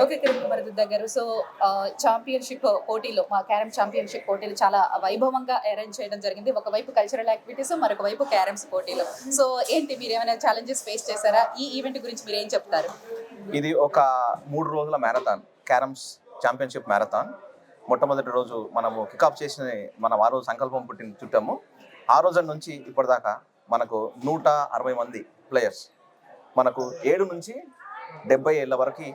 Okay Kiran Bharadwaj గారు. So championship పోటీలో మా క్యారమ్ ఛాంపియన్షిప్ పోటీలు చాలా వైభవంగా అరేంజ్ చేయడం జరిగింది. ఒకవైపు కల్చరల్ యాక్టివిటీస్, మరొక వైపు క్యారమ్స్ పోటీలు. సో ఏంటి మీరు ఏమైనా ఛాలెంజెస్ ఫేస్ చేశారా? ఈ ఈవెంట్ గురించి మీరు ఏం చెప్తారు? ఇది ఒక 3 రోజుల మ్యారథాన్, క్యారమ్స్ ఛాంపియన్షిప్ మ్యారథాన్. మొట్టమొదటి రోజు మనము కిక్ఆఫ్ చేసిన మనం ఆ రోజు సంకల్పం పుట్టిన చుట్టాము. ఆ రోజు నుంచి ఇప్పటిదాకా మనకు 160 మంది ప్లేయర్స్, మనకు 7 నుంచి 70 ఏళ్ళ వరకు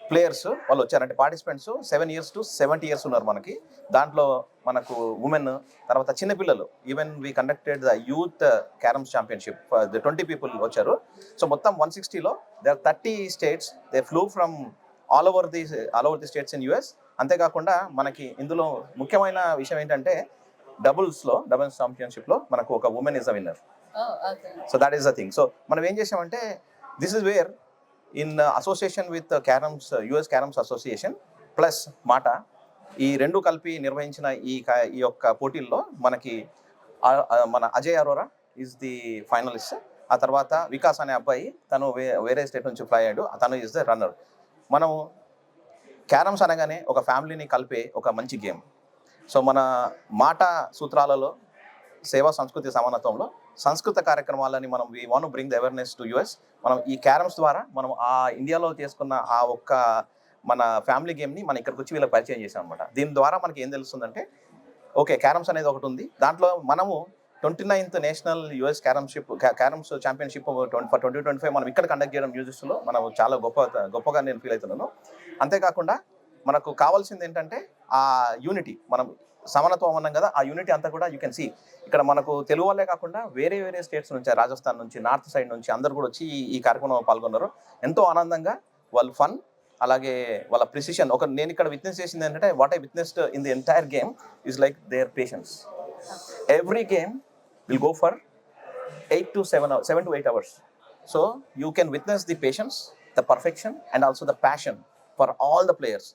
ప్లేయర్స్ వాళ్ళు వచ్చారు. అంటే పార్టిసిపెంట్స్ 7 years to 70 years ఉన్నారు మనకి. దాంట్లో మనకు ఉమెన్, తర్వాత చిన్నపిల్లలు, even we conducted the youth carroms championship, 20 people వచ్చారు. సో మొత్తం 160లో they 30 states, they flew from all over the states in US. అంతేకాకుండా మనకి ఇందులో ముఖ్యమైన విషయం ఏంటంటే డబుల్స్ ఛాంపియన్షిప్లో మనకు ఒక women is a winner. So that is the thing. So మనం ఏం చేసామంటే this is where in association with carroms, US carroms association plus మాటా, ఈ రెండు కలిపి నిర్వహించిన ఈ యొక్క పోటీల్లో మనకి మన Ajay Arora is the finalist. ఆ తర్వాత వికాస్ అనే అబ్బాయి, తను వేరే స్టేట్ నుంచి ఫ్లై అయ్యాడు, తను ఈజ్ ద రన్నర్. మనము క్యారమ్స్ అనగానే ఒక ఫ్యామిలీని కలిపే ఒక మంచి గేమ్. సో మన మాట సూత్రాలలో సేవా సంస్కృతి సమానత్వంలో సంస్కృత కార్యక్రమాలని మనం we want to bring the awareness to US. మనం ఈ క్యారమ్స్ ద్వారా మనం ఆ ఇండియాలో చేసుకున్న ఆ ఒక్క మన ఫ్యామిలీ గేమ్ని మనం ఇక్కడికి వచ్చి వీళ్ళకి పరిచయం చేసాం అనమాట. దీని ద్వారా మనకి ఏం తెలుస్తుందంటే ఓకే క్యారమ్స్ అనేది ఒకటి ఉంది, దాంట్లో మనము 29th national US carroms championship for 2025 మనం ఇక్కడ కండక్ట్ చేయడం మ్యూజిక్స్లో మనం చాలా గొప్పగా నేను ఫీల్ అవుతున్నాను. అంతేకాకుండా మనకు కావాల్సింది ఏంటంటే ఆ యూనిటీ, మనం సమానత్వం అన్నాం కదా, ఆ యూనిటీ అంతా కూడా యూ కెన్ సీ ఇక్కడ మనకు తెలుగు వాళ్ళే కాకుండా వేరే స్టేట్స్ నుంచి, రాజస్థాన్ నుంచి, నార్త్ సైడ్ నుంచి అందరు కూడా వచ్చి ఈ కార్యక్రమంలో పాల్గొన్నారు. ఎంతో ఆనందంగా వాళ్ళు ఫన్, అలాగే వాళ్ళ ప్రిసిషన్. నేను ఇక్కడ విట్నెస్ చేసింది ఏంటంటే what I witnessed in the entire game is like their patience. Every game will go for 7 to 8 hours. So you can witness the patience, the perfection, and also the passion for all the players.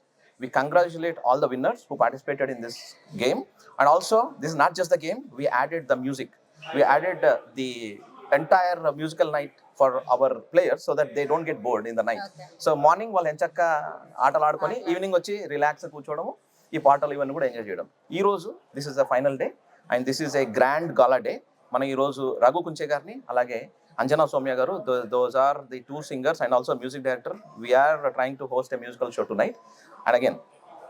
We congratulate all the winners who participated in this game. And also, this is not just the game, we added the music. We added the entire musical night for our players so that they don't get bored in the night. Okay. So morning వాళ్ళు ఎంచక్క ఆటలు ఆడుకొని evening వచ్చి relax కూర్చోవడము, ఈ పాటలు ఇవన్నీ కూడా enjoy చేయడం. ఈ రోజు this is the final day and this is a grand gala day. మనం ఈరోజు రఘు కుంచే గారిని, అలాగే Anjana Sowmya garu, those are the 2 singers and also music director. We're trying to host a musical show tonight. And again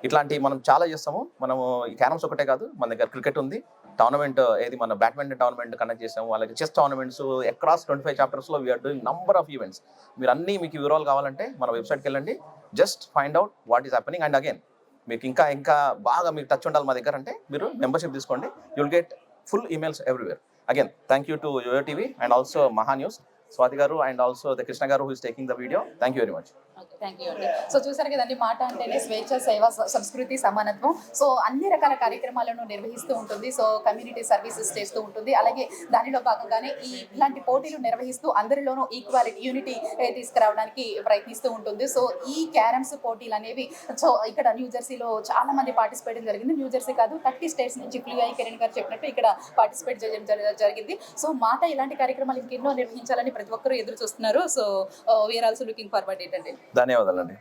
ఇట్లాంటి మనం చాలా చేస్తాము. మనము carroms ఒకటే కాదు, మన దగ్గర క్రికెట్ ఉంది, టోర్నమెంట్ ఏది మన బ్యాడ్మింటన్ టోర్నమెంట్ కండక్ట్ చేసాము, అలాగే చెస్ టోర్నమెంట్స్ అక్రాస్ 25 chaptersలో we're doing number of events. మీరు అన్నీ మీకు వివరాలు కావాలంటే మన వెబ్సైట్కి వెళ్ళండి, just find out what is happening. And again మీకు ఇంకా బాగా మీకు టచ్ ఉండాలి మా దగ్గర అంటే మీరు మెంబర్షిప్ తీసుకోండి, you will get full emails everywhere. Again, thank you to Yoyo TV and also Maha News, Swati garu and also the Krishna garu who is taking the video. Thank you very much. Thank you అండి. So చూసారు కదండి, మాట అంటేనే స్వేచ్ఛ, సేవ, సంస్కృతి, సమానత్వం. So అన్ని రకాల కార్యక్రమాలను నిర్వహిస్తూ ఉంటుంది. సో కమ్యూనిటీ సర్వీసెస్ చేస్తూ ఉంటుంది. అలాగే దానిలో భాగంగానే ఇలాంటి పోటీలు నిర్వహిస్తూ అందరిలోనూ ఈక్వాలిటీ, యూనిటీ తీసుకురావడానికి ప్రయత్నిస్తూ ఉంటుంది. సో ఈ క్యారమ్స్ పోటీలు అనేవి సో ఇక్కడ న్యూజెర్సీలో చాలా మంది పార్టిసిపేట్ జరిగింది. న్యూజెర్సీ కాదు, 30 states నుంచి క్లూఐ కిరణ్ గారు చెప్పినట్టు ఇక్కడ పార్టిసిపేట్ చేయడం జరిగింది. సో మాట ఇలాంటి కార్యక్రమాలు ఇంకెన్నో నిర్వహించాలని ప్రతి ఒక్కరూ ఎదురు చూస్తున్నారు. So we're also looking forward ఏంటంటే ధన్యవాదాలండి.